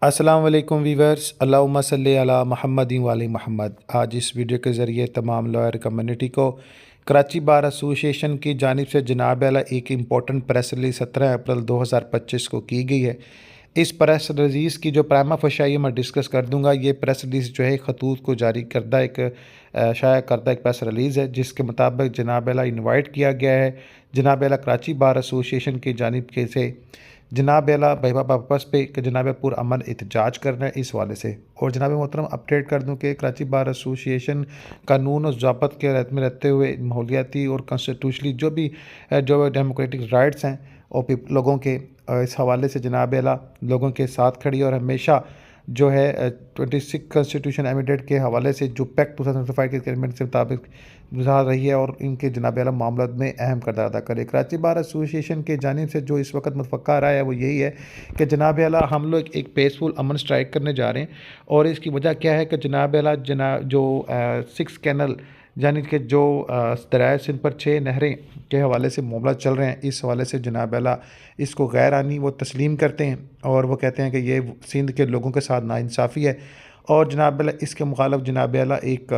अस्सलाम वालेकुम वीवर्स, अल्लाहुम्मा सल्ली अला मुहम्मदिन व आले मुहम्मद। आज इस वीडियो के ज़रिए तमाम लॉयर कम्युनिटी को कराची बार एसोसिएशन की जानिब से जनाब आला एक इम्पोर्टेंट प्रेस रिलीज़ 17 अप्रैल 2025 को की गई है। इस प्रेस रिलीज़ की जो प्राइमा फशाई मैं डिस्कस कर दूंगा। ये प्रेस रिलीज़ जो है खतूत को जारी करदा एक शाया करदा एक प्रेस रिलीज़ है, जिसके मुताबिक जनाब आला इन्वाइट किया गया है जनाब आला कराची बार एसोसिएशन की जानिब के से जनाब आला बहबा पर्पस पे कि जनाब पुरअमन एहतजाज कर रहे हैं इस वाले से। और जनाब मोहतरम अपडेट कर दूं कि कराची बार एसोसिएशन कानून और ज़ाब्त के में रहते हुए माहौलियाती और कॉन्स्टिट्यूशनली जो डेमोक्रेटिक राइट्स हैं और लोगों के इस हवाले से जनाब आला लोगों के साथ खड़ी और हमेशा जो है 26 कॉन्स्टिट्यूशन एमेंडमेंट के हवाले से जो पैक्ट 2005 के एग्रीमेंट के मुताबिक गुजार रही है और इनके जनाब आला मामला में अहम किरदार अदा करे। कराची बार एसोसिएशन के जानिब से जो इस वक्त मुतवक्का रहा है वो यही है कि जनाब आला हम लोग एक पीसफुल अमन स्ट्राइक करने जा रहे हैं। और इसकी वजह क्या है कि जनाब आला जो 6 कैनल यानी कि जो दरियाए सिंध पर 6 नहरें के हवाले से मामला चल रहे हैं, इस हवाले से जनाब आला इसको गैर आनी वो तस्लीम करते हैं और वो कहते हैं कि ये सिंध के लोगों के साथ नाइंसाफ़ी है। और जनाब आला इसके मुखालफ जनाब आला एक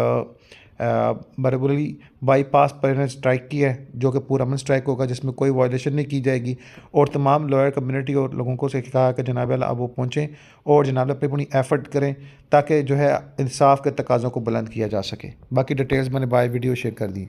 बरबली बाईपास पर इन्होंने स्ट्राइक की है, जो कि पुरअमन स्ट्राइक होगा जिसमें कोई वायलेशन नहीं की जाएगी। और तमाम लॉयर कम्युनिटी और लोगों को से कहा कि जनाब आला अब वो पहुँचें और जनाब आला अपनी एफ़र्ट करें ताकि जो है इंसाफ के तकाज़ों को बुलंद किया जा सके। बाकी डिटेल्स मैंने बाय वीडियो शेयर कर दी।